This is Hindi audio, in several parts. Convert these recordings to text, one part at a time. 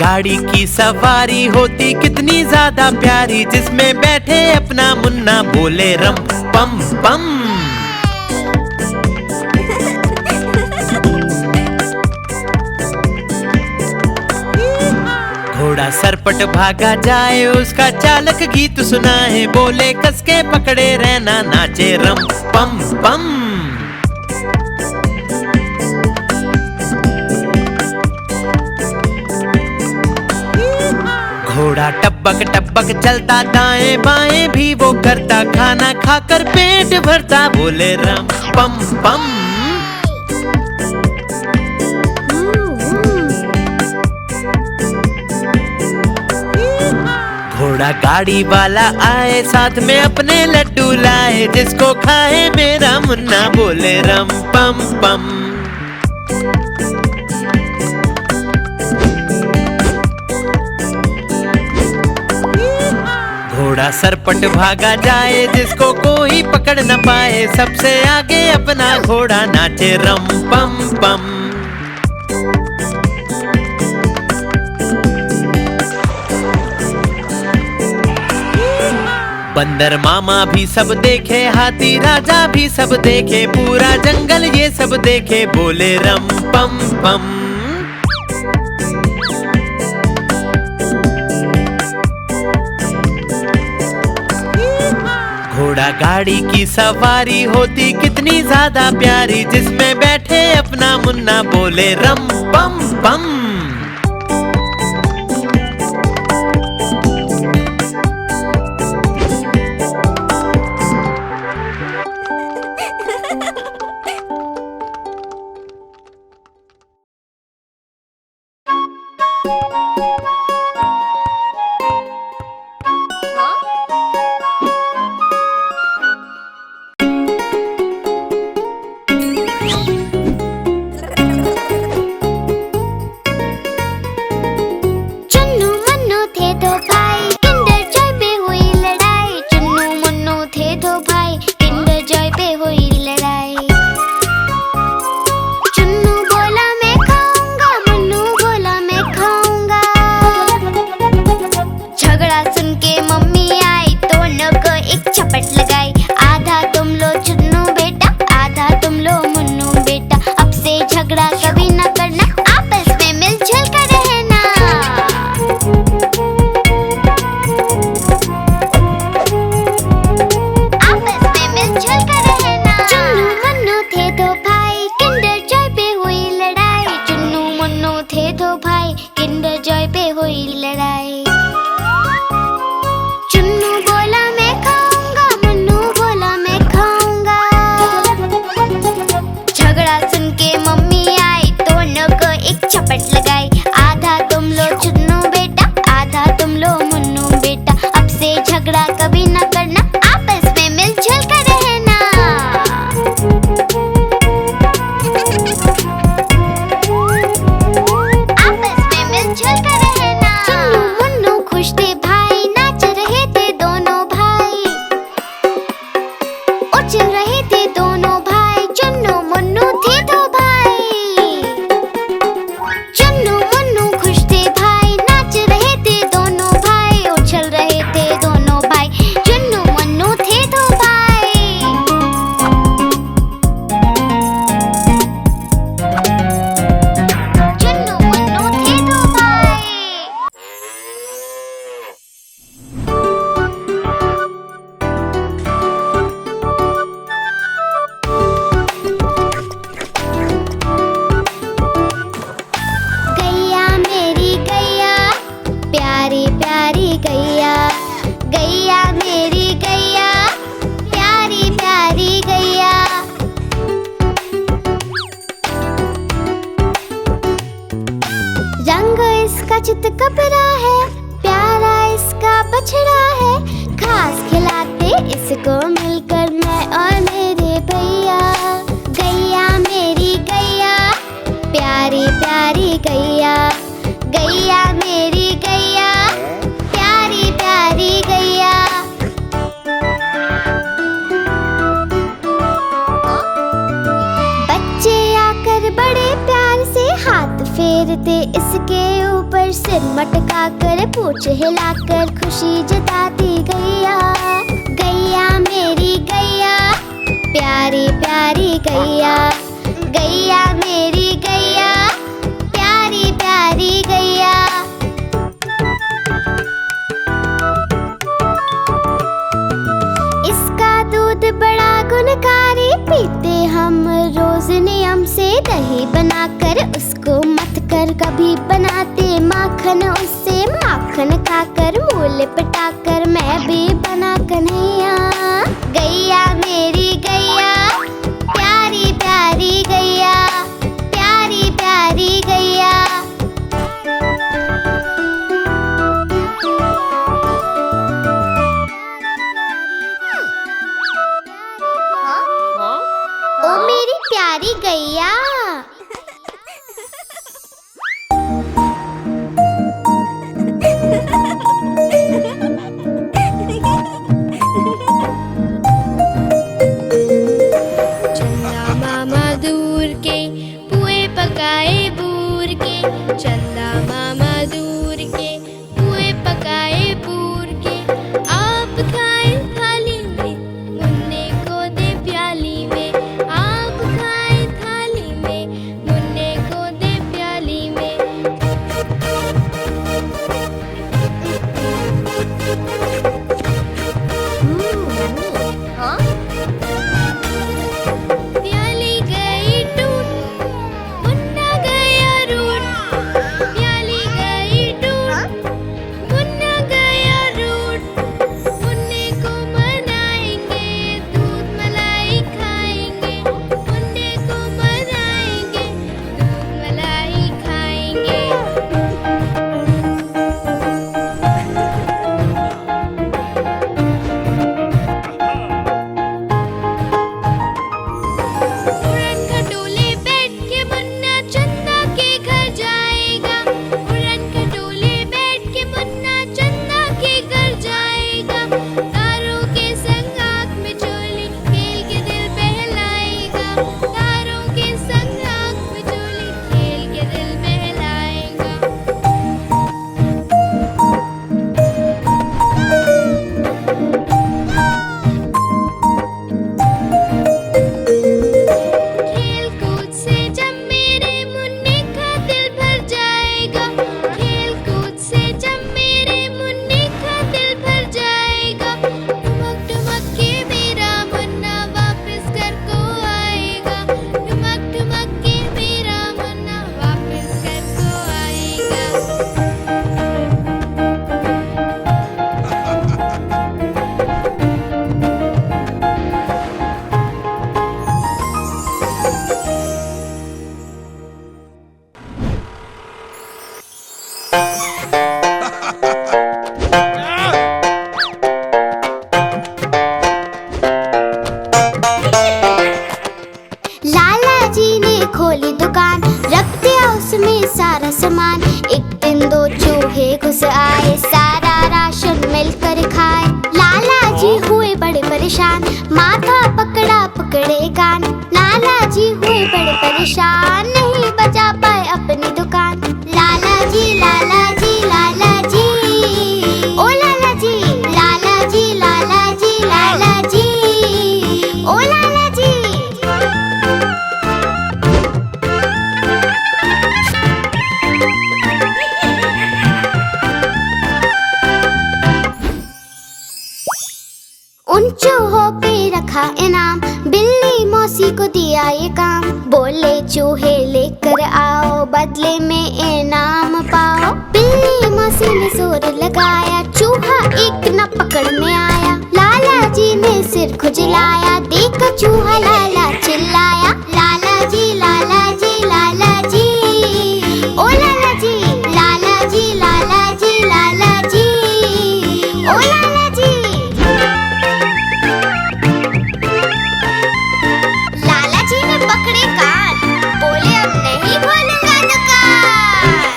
गाड़ी की सवारी होती कितनी ज्यादा प्यारी, जिसमें बैठे अपना मुन्ना बोले रम पम पम। घोड़ा सरपट भागा जाए, उसका चालक गीत सुनाए, बोले कसके पकड़े रहना नाचे रम पम पम। घोड़ा टपक टपक चलता, दाएं बाएं भी वो करता, खाना खाकर पेट भरता, बोले रम पम पम। घोड़ा गाड़ी वाला आए, साथ में अपने लड्डू लाए, जिसको खाए मेरा मुन्ना बोले रम पम पम। घोड़ा सरपट भागा जाए, जिसको कोई पकड़ न पाए, सबसे आगे अपना घोड़ा नाचे रम पम पम। बंदर मामा भी सब देखे, हाथी राजा भी सब देखे, पूरा जंगल ये सब देखे, बोले रम पम पम। घोड़ा गाड़ी की सवारी होती कितनी ज्यादा प्यारी, जिसमें बैठे अपना मुन्ना बोले रम पम पम। चित कपरा है, प्यारा इसका बछड़ा है, घास खिलाते इसको मिलकर मैं और मेरे भैया। गैया मेरी गैया, प्यारी प्यारी गैया, गैया मेरी गैया, प्यारी प्यारी गैया। बच्चे आकर बड़े प्यार से हाथ फेरते इसके ऊपर, सिर कर पूछ हिलाकर खुशी जताती गैया। गैया मेरी गैया, प्यारी प्यारी गैया। गैया मेरी गैया, प्यारी प्यारी गैया। इसका दूध बड़ा गुणकारी, पीते हम रोज नियम से। दही बनाकर उसको मथ कर कभी बनाते माखन उससे। माखन खाकर मूल पटाकर मैं भी बना कन्हैया। गैया मेरी गैया, प्यारी प्यारी गैया। प्यारी प्यारी गैया। ओ मेरी प्यारी गैया। चंदा मामा दूर के पुए पकाए बूर के। चंदा मामा दूर के पुए पकाए बूर के। आप खाए थाली में, मुन्ने को दे प्याली में। आप खाए थाली में, मुन्ने को दे प्याली में। प्याली गई टूट, मुन्ना गया रूठ। प्याली गई टूट, मुन्ना गया रूठ। मुन्ने को मनाएंगे, दूध मलाई खाएंगे। मुन्ने को मनाएंगे, दूध मलाई खाएंगे। उड़न खटोले बैठ के मुन्ना चंदा के घर जाएगा। उड़न खटोले बैठ के मुन्ना चंदा के घर जाएगा। तारों के संग आँख में चोली खेल के दिल बहलाएगा। तारों के संग आँख में चोली खेल के दिल बहलाएगा। खेल कूद से जब मेरे मुन्ने का दिल भर जाएगा। खेल कूद से जब मेरे मुन्ने का दिल भर जाएगा। ठुमक ठुमक के मेरा मुन्ना वापस घर को आएगा। ठुमक ठुमक के मेरा मुन्ना वापस घर को आएगा। लाला जी ने खोली दुकान, रख दिया उसमें सारा सामान। एक दिन दो चूहे घुस आए, सारा राशन मिलकर खाए। लाला जी हुए बड़े परेशान, माथा पकड़ा पकड़े कान। लाला जी हुए बड़े परेशान, नहीं बचा पाए अपनी दुकान। लाला जी लाला जी लाला जी, ओ लाला जी लाला जी लाला जी लाला जी, ओ लाला जी। उन चूहों पे रखा इनाम, बिल्ली मौसी को दिया ये काम। बोले चूहे लेकर आओ, बदले में इनाम पाओ। बिल्ली मौसी ने जोर लगाया, चूहा एक न पकड़ में आया। लाला जी ने सिर खुजलाया, देखा चूहा लाला चिल्लाया। लाला जी लाला जी लाला जी, ओ लाला जी लाला जी लाला जी लाला जी, ओ लाला जी। लाला जी ने पकड़े कान, बोले अब नहीं खोलूंगा दुकान।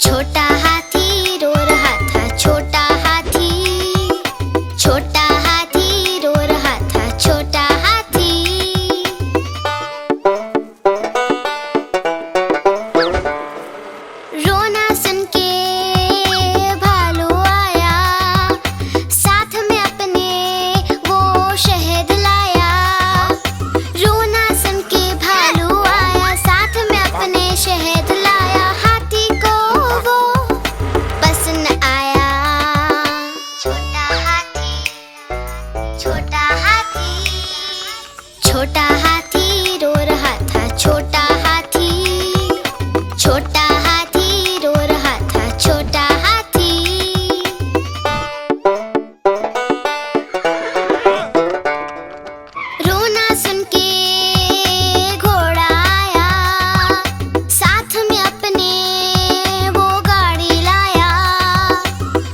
छोटा हाथी रो रहा था, छोटा हाथी, छोटा हाथी रो रहा था, छोटा हाथी। रोना सुन के भालू आया, साथ में अपने वो शहद लाया। रोना सुन के भालू आया, साथ में अपने शहद लाया। हाथी को वो पसंद आया। छोटा हाथी, छोटा हाथी, छोटा हाथी रो रहा था, छोटा हाथी, छोटा हाथी रो रहा था, छोटा हाथी। रोना सुन के घोड़ा आया, साथ में अपने वो गाड़ी लाया।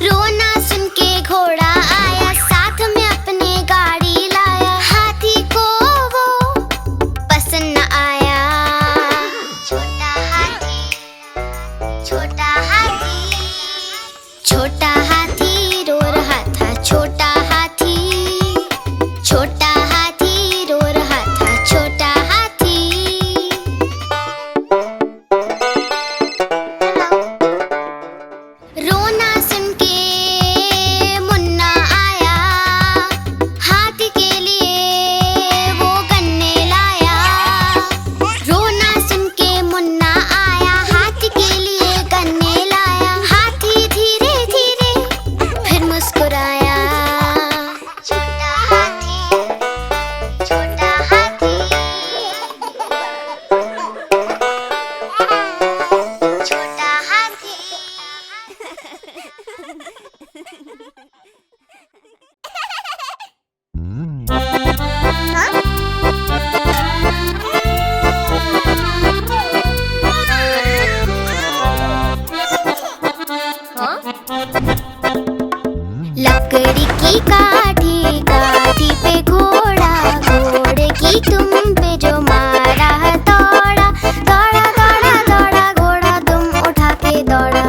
रोना सुन के घोड़ा आया, साथ में अपने गाड़ी लाया। हाथी को वो पसंद आया। छोटा हाथी, छोटा हाथी, छोटा हाथी रो रहा था, छोटा हाथी, छोटा हाथी रो रहा था, छोटा हाथी। रोना सुन के मुन्ना आया, हाथी के लिए वो गन्ने लाया। रोना सुन के मुन्ना आया, हाथी के लिए गन्ने लाया। हाथी धीरे धीरे फिर मुस्कुराया। छोटा हाथी, छोटा हाथी, छोटा हाथी। लकड़ी की काठी, काठी पे घोड़ा, घोड़े की तुम पे जो मारा दौड़ा, दौड़ा दौड़ा दौड़ा घोड़ा तुम उठा के दौड़ा।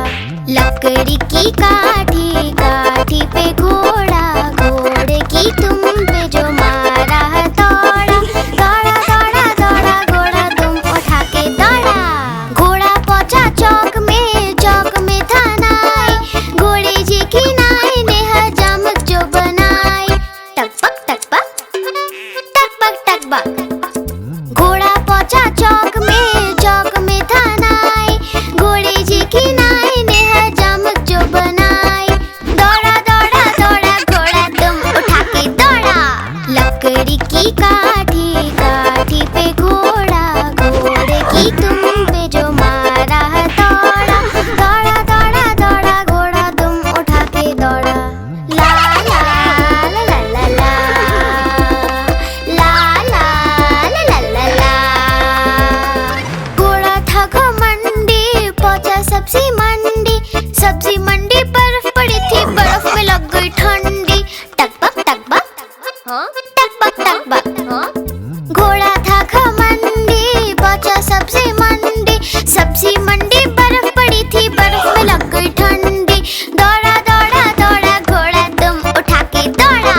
लकड़ी की काठी, काठी पे घोड़ा, घोड़े की तुम पे जो मारा दौड़ा, दौड़ा दौड़ा दौड़ा घोड़ा तुम उठा के दौड़ा। घोड़ा पहुंचा चौक में, चौक में था नाई, घोड़े जी की नाई ने हजामत जो बनाई। टकपक टकपक, टकपक टकपक। घोड़ा पहुंचा चौक में, चौक में था नाई, घोड़े जी की नाई ने हजामत जो बनाई। दौड़ा दौड़ा दौड़ा घोड़ा तुम उठा के दौड़ा। लकड़ी की काठी, काठी पे घोड़ा, घोड़े की तुम पे जो मारा दौड़ा, दौड़ा दौड़ा दौड़ा घोड़ा तुम उठा के दौड़ा। ला ला ला ला ला ला, ला ला ला ला ला ला। घोड़ा था घमंडी, पहुंचा सब्जी मंडी, सब्जी मंडी बर्फ पड़ी थी, बर्फ में लग गई ठंडी। टकपक टकपक, टकपक टकपक। घोड़ा था घमंडी, पहुंचा सब्जी मंडी, सब्जी मंडी बर्फ पड़ी थी, बर्फ में लग गई ठंडी। दौड़ा दौड़ा दौड़ा घोड़ा तुम उठा के दौड़ा।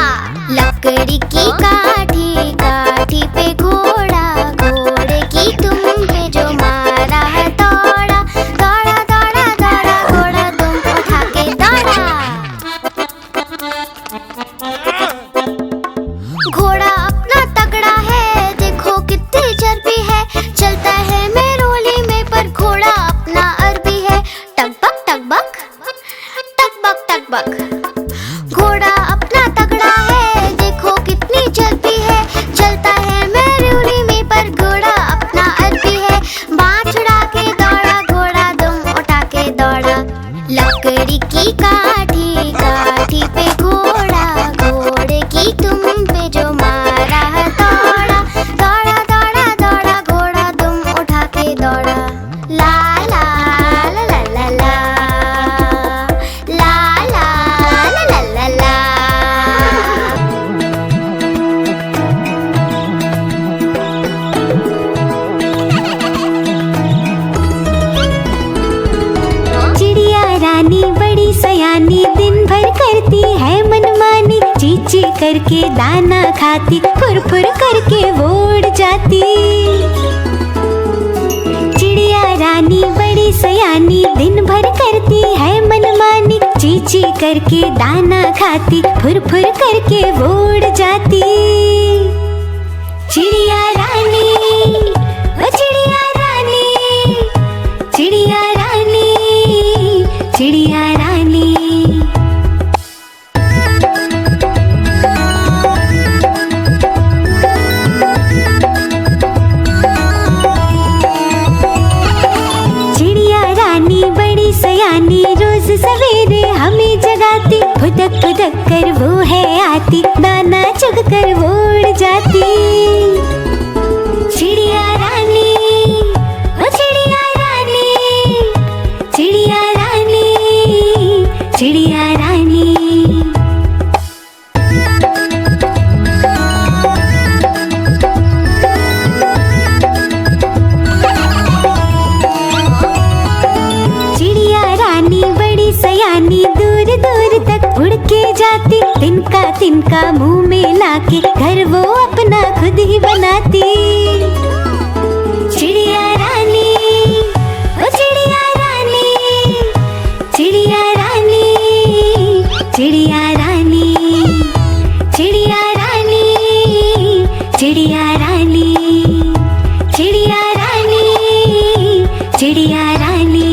लकड़ी की काठी, काठी पे घोड़ा, घोड़े की तुम पे जो मारा दौड़ा, दौड़ा दौड़ा दौड़ा घोड़ा तुम उठा के दौड़ा। करती है मनमानी, चींची करके दाना खाती, फुर फुर करके वो उड़ जाती। चिड़िया रानी बड़ी सयानी, दिन भर करती है मनमानी, चींची करके दाना खाती, फुर फुर करके वो उड़ जाती। चिड़िया रानी, ओ चिड़िया रानी, चिड़िया रानी, चिड़िया रानी। चिड़िया रानी बड़ी सयानी, रोज सवेरे हमें जगाती, फुदक फुदक कर वो है आती, दाना चुग कर वो उड़ जाती। चिड़िया रानी, ओ चिड़िया रानी, चिड़िया रानी, चिड़िया रानी। चिड़िया रानी बड़ी सयानी, दूर दूर तक उड़ के जाती, तिनका तिनका मुंह में लाके घर वो अपना खुद ही बनाती। चिड़िया रानी, ओ चिड़िया रानी, चिड़िया रानी, चिड़िया रानी, चिड़िया रानी, चिड़िया रानी, चिड़िया रानी, चिड़िया रानी।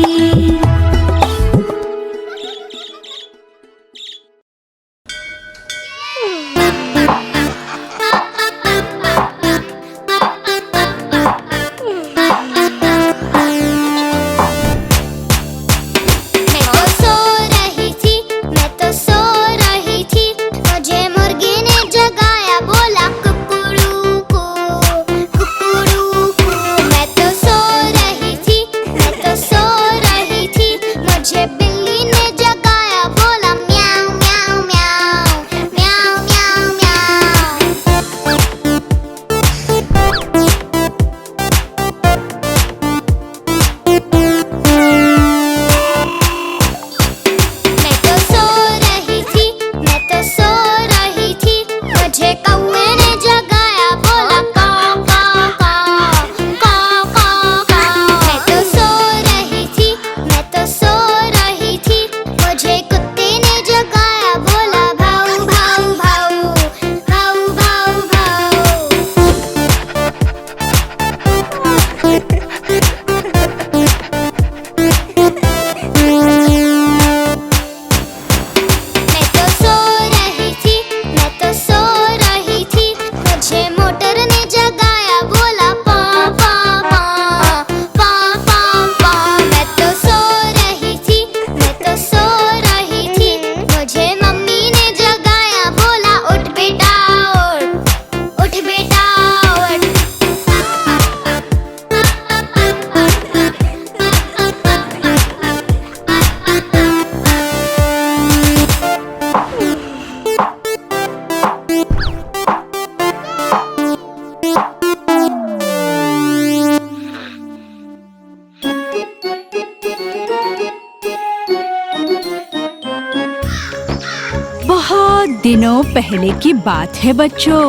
दिनों पहले की बात है बच्चों,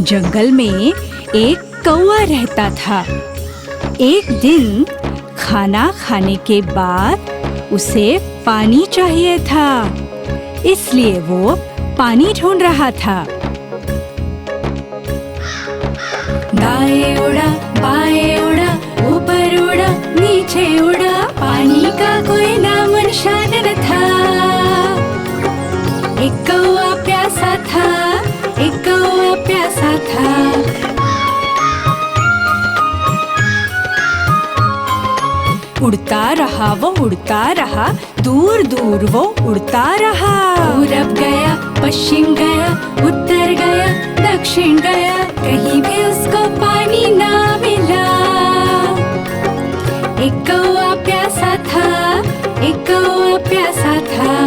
जंगल में एक कौवा रहता था। एक दिन खाना खाने के बाद उसे पानी चाहिए था, इसलिए वो पानी ढूंढ रहा था। दाएं उड़ा, बाएं उड़ा, ऊपर उड़ा, नीचे उड़ा, पानी का कोई नाम निशान न था। एक कौवा प्यासा था, एक कौवा प्यासा था। उड़ता रहा वो उड़ता रहा, दूर दूर वो उड़ता रहा। पूरब गया, पश्चिम गया, उत्तर गया, दक्षिण गया, कहीं भी उसको पानी ना मिला। एक कौवा प्यासा था, एक कौवा प्यासा था।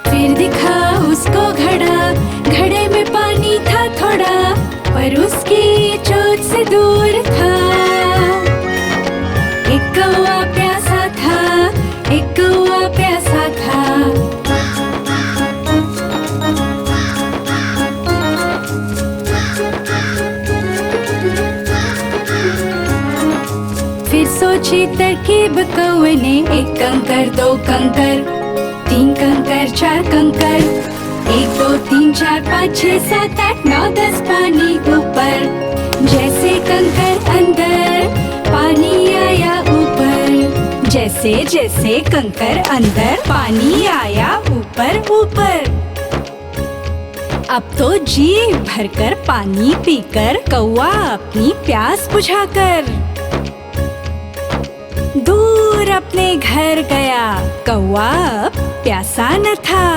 फिर दिखा उसको घड़ा, घड़े में पानी था थोड़ा, पर उसकी चोट से दूर था। एक कौवा प्यासा था, सोची तरकीब कौवे ने, एक कंकर दो कंकर, तीन कंकर चार कंकर, 1 2 3 4 5 6 7 8 9 10 पानी ऊपर, जैसे कंकर अंदर पानी आया ऊपर, जैसे जैसे कंकर अंदर पानी आया ऊपर ऊपर। अब तो जी भरकर पानी पीकर कौवा अपनी प्यास बुझाकर दूर अपने घर गया। कौवा अब प्यासा न था।